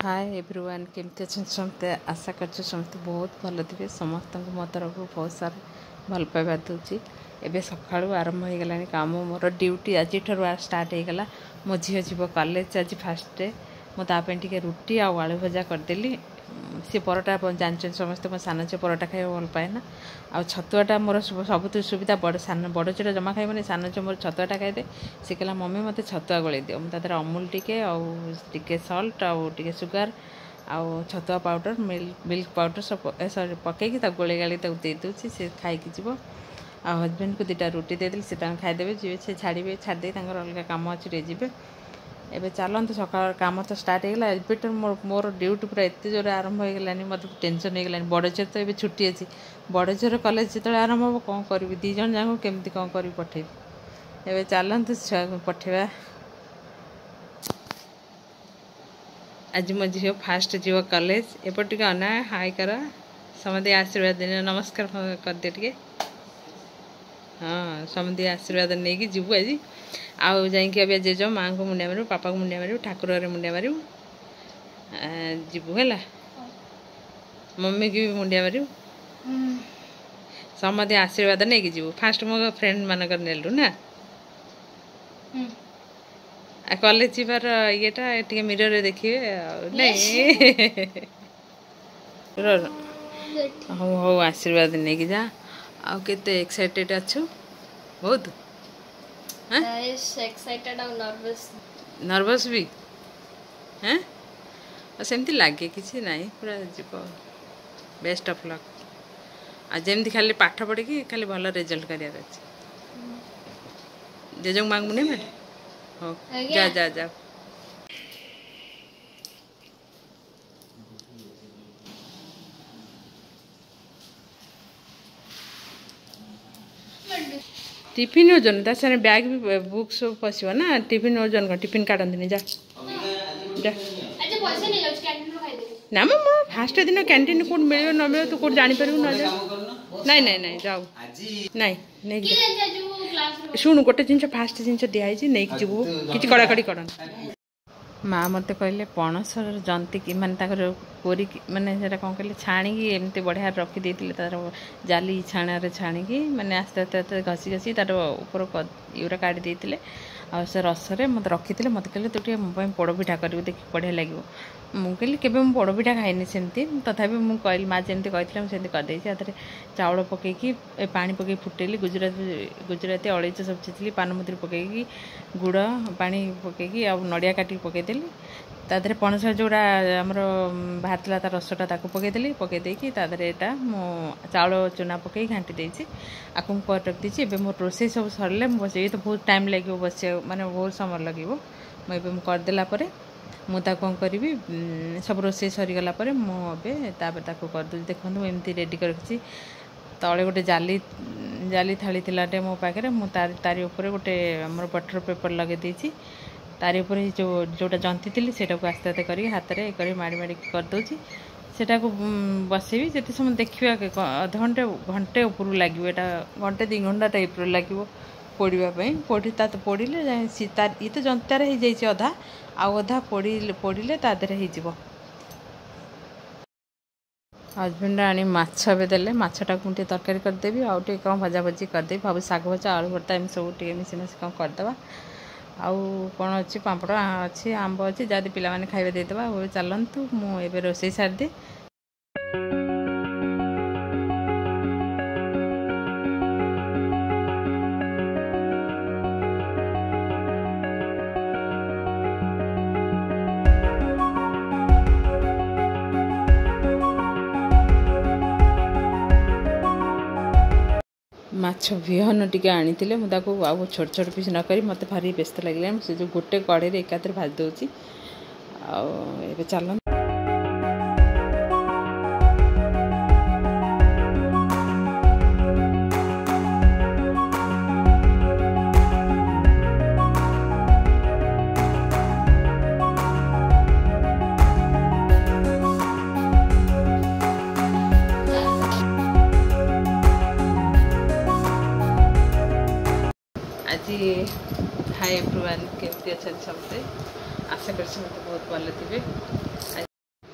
Hi everyone केमती अच्छा समस्ते आशा कर समस्त बहुत भल थे समस्त मो तरफ बहुत सारा भल पाइबा दूसरी एवं सका आरंभ हो गला कम मोर ड्यूटी आज स्टार्ट हो गला मो झील जीव कॉलेज आज फास्ट डे मुझे रुटी आलू भजा करदेली सी परोटा जानते समस्त मो सान झील परोटा खाई भल पाए ना आ छतुआटा मोर सब सुविधा बड़ सान बड़ झील जमा खाइबनी सान झील मोर छतुआटा खाइदे सी कहला मम्मी मत छतुआ गोल दियो मुझे अमूल टे सल्ट आगे सुगार आउ छतुआ पाउडर मिल्क पाउडर सब सरी पकईकि गोले गाड़ी दे दूसरी सी खाई जीव आ हजबैंड को दुटा रुटी देदेली से खाईदेवे जी से छाड़े छाड़ी अलग कम अच्छे जी एवं चलते सका कम तो स्टार्ट होगा एबे मोर ड्यूटी पूरा एत जोर आरंभ हो गलानी मत टेंशन हो गलानी बड़ झील तो ये छुट्टी अच्छी बड़ झील कॉलेज जो आरंभ हम कौन करी दीज जाक केमती कौन कर पठेबी एवं चलते छुआ पठेबा आज मो झील फास्ट जीव कॉलेज एपटे अना हाई कर समझे आशीर्वाद दिन नमस्कार कर दे टे हाँ समझे आशीर्वाद नहीं कि जीवु आज आउ जाइए जेज माँ को मुंडिया मारू पापा को मुंडिया मारू ठाकुर मुंडिया मारू जीवु है मम्मी की भी मुंडिया मारू समझे आशीर्वाद नहीं कि जीवु फास्ट मो फ्रेंड मानक नेलु ना कॉलेज जीवार येटा टे मिरर देखिए नहीं हो हो आशीर्वाद नहीं कि जा आउ केते एक्साइटेड अच्छु बहुत एक्साइटेड और नर्वस भी हैं सेमती लगे किसी ना पूरा जीव बेस्ट ऑफ लक आज जमी खाली पाठ पढ़ी खाली भल रिजल्ट कर जेज मांग मुने में हो जा जा जा टिफिन ओजन ता सारे बैग भी बुक सब पसिबो ना टिफिन ओजन का टिफिन काटंदिनी जा जा अच्छा पैसा नहीं जाउ कैंटीन रो खाइ दे ना मो फास्ट दिन कैंटीन कोड मिलियो न मिलियो तू कोड जानि परबु न जा नहीं नहीं नहीं जाऊ नहीं नहीं की जा जो क्लास रो सुन गोटे जिनस फास्ट जिनस दिया है नहीं जीवु किछि कड़ा कड़ी करन माँ मत कहले पणसर जंती मानते कोरी मानने कौन कहले छाणी एमती बढ़िया रखी देते तार जाली छाण छाणी मैंने आस्ते आस्ते आस्ते घसी घसी तार ऊपर यूरा काढ़ी देते आ से रसरे मत रखी मत कहले तू टे मो पोड़पिठा कर देख बढ़िया लगे मुझे कहली केवे मुझे पोड़पिठा खाइनी सेमती तथापि मुझे कहली माँ जमी कहती मुझे करदे चाउल पकईकि पानी पकई फुटेली गुजराती अलैच सब छेचली पानमधुरी पकईकि गुड़ पानी पकईकि आ नड़िया काटिक पकईदेली तादे पणस जोड़ा आमर बाहर तार रसटा ताक पकईदेली पकईदेकी तादे यहाँ मो चाउल चूना पकई घाटी देती आपको मुझे रख देती एवं मोर रोसे सब सरले बस तो बहुत टाइम लगे बस माने बहुत समय लगे मुझे करदेला मुझे कौन करी सब रोसे सरीगला मुझे करदे देखो एमती रेडी कर तले गोटे जाली जाली थाली थिलाटे मो पाखे मुझे तारी ऊपर गोटे आम बटर पेपर लगे देती तारी ऊपर जो जोटा जंती थी से आस्ते आस्ते कर हाथ में कर माड़ी माड़ी करदे सेटा को बसेबी जिते समय देखा अधघंटे घंटे ऊपर लगे घंटे 2 घंटा टाइप लगे पोड़ापी पोड़ी पोड़े ये तो जंतार हो जाए अधा आधा पोड़े तादे हो हजबैंड आनी माछ भी देले माछटा को तरकारी करदेवी आउ टे कौन भजा भजी करदेवी भाव शाग भजा आलू भर्ता एम सब टे मिशीमिशी कौन करदे आउ कौन अच्छी पापड़ अच्छी आंब अच्छी जदि पिला माने खाइबा देदेबा वो चलतु मुझे रोसे सारदे माछ विहन टी आनी मुझे छोट छोट पीस नक मत भारी व्यस्त लगे से जो गोटे कड़े एकाथरे भाज दूसरी आ चल हाय एवरीवन केमती अच्छा समझते आशा कर बहुत भल थे।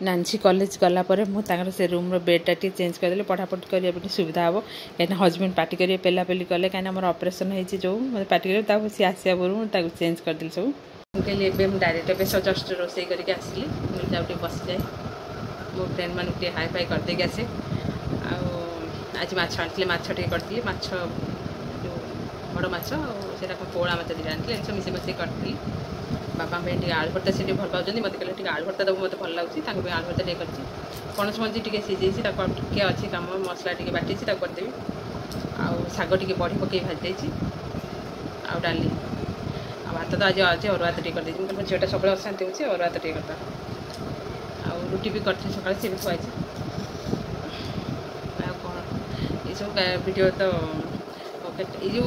नानसी कॉलेज गला पर मु ताकर से रूम रो बेडटा टी चेंज कर देले पढ़ापढ़ी करिया पे सुविधा हो कहीं हजबैंड पार्टी करिए पेला पेली कले कहीं मोर ऑपरेशन होती जो मतलब पार्टी करें ताको सी आसिया पूर्व ताको चेंज कर देली सब मुझे एवं मुझे डायरेक्ट ए जस्ट रोसे करके आसली मुझे जाऊँ बस जाए मो फ्रेंड मान हाई फाई करदे आसे आज माछ आनी माछ टे करी माछ बड़ माछ से पोड़ा माछ दी आनी सब मिसे मिसे करी बापा आलू भर्ता से भल पाँच मत कहले आलू भर्ता दब मत भल लगे आलू भर्ता टे कर पणस मଞ୍ଜି टे सीझे टे अच्छी कम मसला टे बाटी करदेवी आग टे बड़ी पकई भाजी आउ डाली भात तो आज आज अरुआ भात टे कर झीटा सब अशांति हो अरुआ भात टे करता आउ रुटी भी कर सका सी भी खुआई कौन ये वीडियो तो ये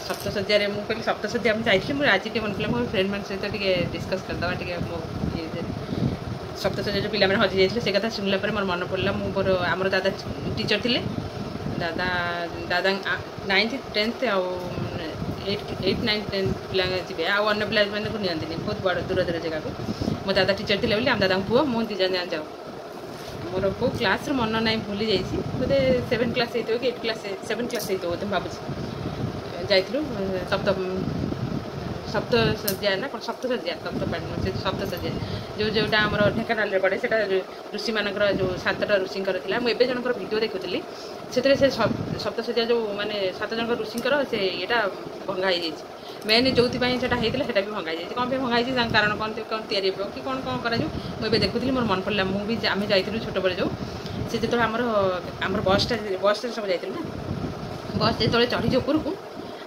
सप्तशଯ୍ୟା मुझे कहली सप्तशଯ୍ୟା मुझे आज टे मन कला मो फ्रेंड मान सहित डिस्कस करदे टे मो ये सप्तशଯ୍ୟା जो पिला हजि जाते से कथा शुणला मोर मन पड़ा मोर आमर दादा टीचर थे दादा दादा 9th 10th आउ 8 9 10 पिला जी आउ अन्न पिला मैंने को नियंती बहुत बड़ दूर दूर जगह को मो दादा टीचर थे आम दादा पुओ मो दी जन जाऊ मोर को क्लास मन ना भूली जाइए बोधे 7 क्लास हो 8 क्लास 7 क्लास हो भावुँ जाइलु सप्तशଯ୍ୟା ना कौन सप्तशଯ୍ୟା सप्तशଯ୍ୟା जो जोटा आम ढेकानाल पड़े से ऋषि मानकर जो 7टा ऋषिंकर था मुझे जनकर भिडियो देखुली से सप्तशଯ୍ୟା जो माने 7 जन ऋषिंकर से यहाँ भंगा हो मेन जो से होता भी भंगा कौन भंगा कारण कौन कौन तैयारी कि कौन कौन कर मुझे देखुली मोर मन पड़ा मुझे आम जाइलु छोट बड़े जो से जो आमर बसटा सब जाइलु ना बस जो चढ़ी ऊपर को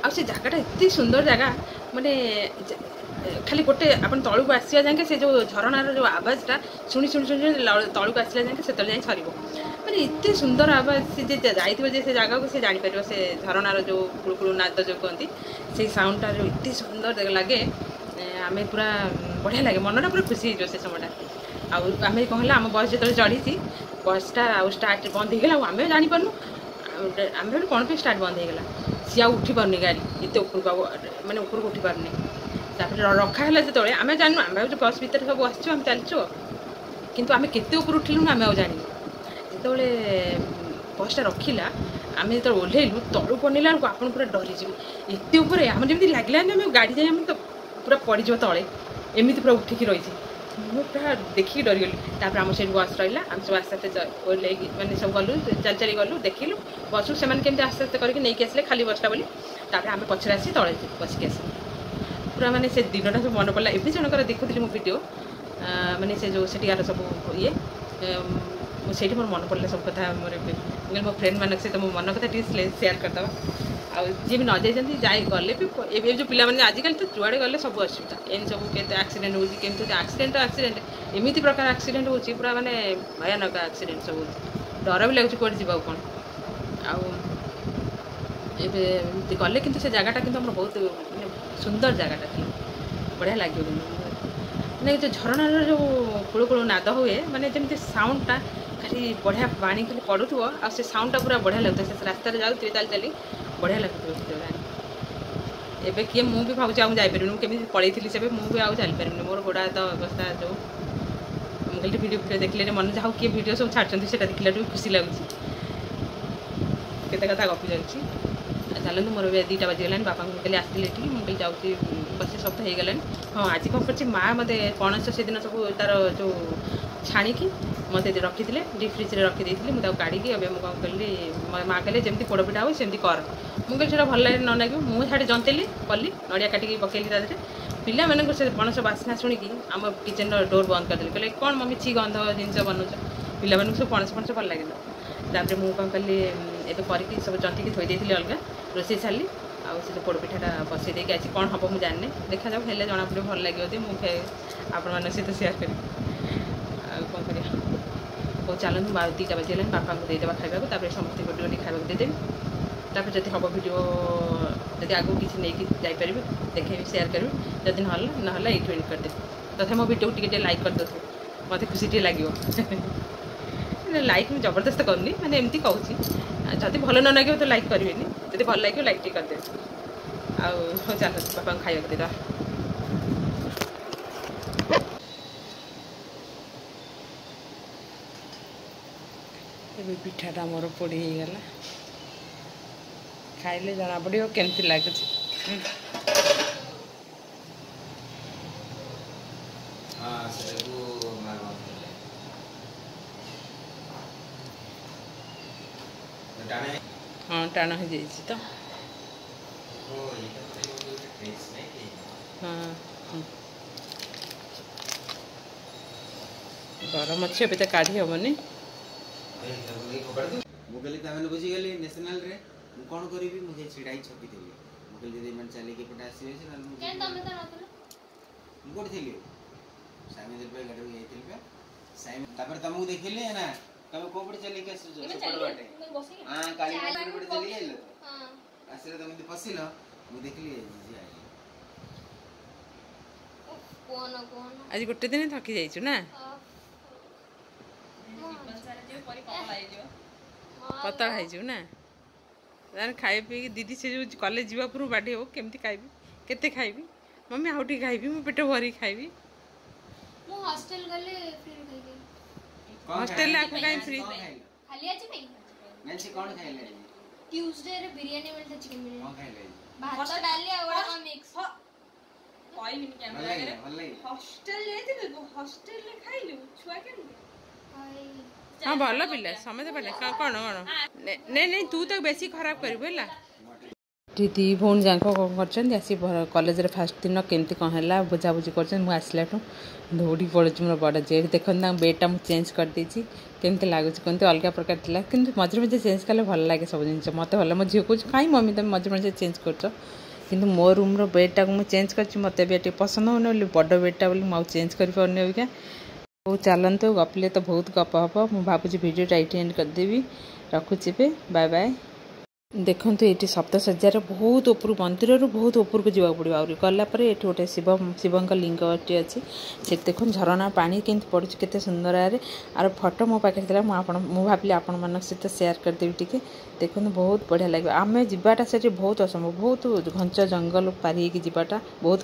आ जगटा एत सुंदर जगह माने खाली गोटे आप तलू को आसा जाए से जो झरणार जो आवाजटा शुणी शुणी शुणी तलू को आसला जाए से जाए सर मैंने एत सुंदर आवाज सी जाइए से जगह को सी जापर से झरणार जो कुड़कुड़ नाद जो कहती से साउंडटा जो एत सुंदर लगे आम पूरा बढ़िया लगे मनटा पूरा खुशी हो से समयटा आम कौन है आम बस जो चढ़ी बसटा स्टार्ट बंद हो गला आम जापारू आम कौन पे स्टार्ट बंद हो गला सी उठी पारनी गाड़ी एत उपरको माने उपरको उठी पारनी रखा है जो आम जानू आम जो बस भितर सब आम चलचु किंतु आम केते ऊपर उठिलु आम जानी जो बसटा रखिला आम जो ओह्लैलु तलू पड़ेला बेलू आप पूरा डरीजी एत उपर आम जमी लगे आम गाड़ी जाए आम तो पूरा पड़ज तले एमती पूरा उठिकी रही मुझे पूरा देखिए डरीगली तापर आम से बस रहा आम सब आस्ते आस्ते ओह्लैकी मैंने सब गलु चल चली गलु देखिलु बस से केमती आस्ते आस्ते करके नहीं आसले खाली बसटा बोली तापर आम पछरे आसी तले बसिक आस पूरा माने से दिनटा सब मन पड़ा एवं जनकर देखुली मो वीडियो माने से जो सेठिकार सब ये से मोर मन पड़ा सब कथा मोर मो फ्रेंड मान सहित मो मन कथा शेयर करदे आ जी भी न जाइए जाए गले भी जो पिला आजिकल तो जुआड़े गले सब असुविधा एम सब के एक्सीडेंट होमती एक्सीडेंट एमती प्रकार एक्सीडेंट हो पूरा माने भयानक एक्सीडेंट सब हो डर भी लगुच कौन जा कौन आए गले कि से जगहटा कि बहुत सुंदर जगहटा थी बढ़िया लगे मैंने जो झरणार जो कुड़ नाद हुए माने जमी साउंडटा खाली बढ़िया पानी खाली पड़ू आ से साउंडटा पूरा बढ़िया लगता है रास्तार जाऊे चल चली बढ़िया लगता एवं किए मुझे भावुँ आऊँ जापर केमी पलैली से मुझे आऊँ चलीपार मोर गोड़ा तो अवस्था जो मुझे वीडियो देखले मन जाऊ किए वीडियो सब छाड़ती से देखला खुशी लगुच केते कथा गपी जाऊँगी चलते मोर भी 2टा बाजीगला बापा को कहली आसती ये मुझे जाऊँगी बस सप्ताह हो गला हाँ आज कौन कर माँ मत पणस से दिन सब तार जो छाणिकी मत रखी थे डीप फ्रिज में रखी मुझे काढ़ी मुझे कौन कली माँ कहले जमी पोड़पिठा हो सेमती कर मुझे से भल लगे न लगे मुझे जंतेली कली नड़िया काटिकी पकेली तादे पिला मानक से पणस बास्ना शुणिकी आम किचन डोर बंद करदेली कहले कौन मम्मी छि गंध जिन बनाऊच पिला सब पणस पणस भल लगे तापर मुझे कौन कली एवं करके सब जंतिकी थोड़ी अलग रोसे छाड़ी आउ से पोड़पिठाटा बसई देके आज कौन हम मुझे जाने देखा जाऊ हेल्ले जना पड़े भल लगे मुझे आपण मान सहित सेयार करी कौन कर हो चलते 2टा बाजीगला बापा को देदेवा खाइबा समस्त गोटे गोटे खाइबा देदेवी तापर जब हम वीडियो जब आगे किसी नहीं जापर देखे सेयार करी जदि ना ये एंड करदेवी तथा मो वीडियो टे लाइक कर दे मत खुशी टे लगे लाइक मुझे जबरदस्त करनी मैंने एमती कहूँ जदि भल न लगे तो लाइक करेंगे जब भल लगे लाइक टे करदे आउ चल बापा खाइबा देदेवा ଏବେ ପିଠାଟା ମୋର ପୋଡ଼ି ହେଇଗଲା ଖାଇଲେ ଜଣା ପଡ଼ିବ କେମିତି ଲାଗୁଛି। ହଁ ଟାଣ ହେଇଯାଇଛି ତ। ହଁ ଗରମ ଅଛି ଏବେ ତ କାଢ଼ି ହେବନି। ମୁଁ କହିଲି ତାମାନେ ବୁଝିଗଲି ନ୍ୟାସନାଲରେ ମୁଁ କ'ଣ କରିବି ମୁଁ ସେଇ ଛିଡ଼ା ହେଇ ଛକିଥିଲି। ମୁଁ କହିଲି ଯଦି ଏମାନେ ଚାଲିକି ଏପଟେ ଆସିବେ ତାହେଲେ ମୁଁ କୋଉଠି ଥିଲି ସାଇମି ଦେବେ ଗାଡ଼ିରୁ ଯାଇଥିଲି ବା ସାଇମି ତାପରେ ତମକୁ ଦେଖିଲି ନା ତମେ କୋଉ ପଟେ ଚାଲିକି ଆସୁଛ ସେପଟ ବାଟେ ହଁ କାଳି ମନ୍ଦିର ପଟେ ଚାଲିକି ଆଇଲ ଆସିଲେ ତମେ ଯଦି ପଶିଲ ମୁଁ ଦେଖିଲି ଆଜି ଗୋଟେ ଦିନ ଥକି ଯାଇଛୁ ନା ପତଳା ହେଇଯିବୁ ନା ତାହେଲେ ଖାଇ ପିଇକି ଦିଦି ସେ ଯେଉଁ କଲେଜ ଯିବା ପୂର୍ବରୁ ବାଡ଼ି ହବ କେମିତି ଖାଇବି କେତେ ଖାଇବି ମମ୍ମି ଆଉ ଟିକେ ଖାଇବି ମୁଁ ପେଟ ଭରିକି ଖାଇବି। ହଷ୍ଟେଲରେ ଆକୁ କାହିଁ ଫ୍ରି ଖାଲି ଆଜି ପାଇଁ ନେନ୍ସି କ'ଣ ଖାଇଲେ ଆଜି ट्यूसडे रे बिरयानी मिलता चिकन बिरयानी କ'ଣ ଖାଇଲେ भात डाली आ वडा का मिक्स ଭଲ ଲାଗିଲା ଭଲ ଲାଗିଲା हॉस्टेल ଯାଇଥିଲୁ हॉस्टेल ରେ ଖାଇଲୁ ଛୁଆ କେମିତି हाँ भल पिला समझ पारे कौन कौन नहीं नहीं तू तो बेसी खराब करू है दी भौणी जाक कौन कर कॉलेज रे फास्ट दिन केमती कौन है बुझाबुझी कर आसला दौड़ी पड़े मोर बड़ जेट देख बेडटा मुझे चेंज कर देती केमती लगुच कहते अलग प्रकार थी कि मझे मझे चेंज कले भल लगे सब जिन मत भल मो झील कह कहीं मम्मी तुम मझे मझे चेंज कर मो रूम्र बेडटा को मुझे चेंज कर मत पसंद होने बड़ बेडटा बोली मुझे चेंज कर पार्नी अबिका हूँ चलतु गपिले तो बहुत गप हम मुझे भावुँ भिडियोटा ये एंड करदेवी रखुची बाय बाय देखु ये सप्तशଯ୍ୟାର बहुत ऊपर मंदिर बहुत ऊपर को जावाक पड़ो आहरी गलापर ये गोटे शिव लिंगटी अच्छी से देख झरणा पानी केमती पड़ू के सुंदर आरे आर फोटो मो पाखे था मुझे भाविली आपण मान सहित सेयार करदेवी टी देखो बहुत बढ़िया लगे आम जाटा से बहुत असंभव बहुत घंच जंगल पारी जाटा बहुत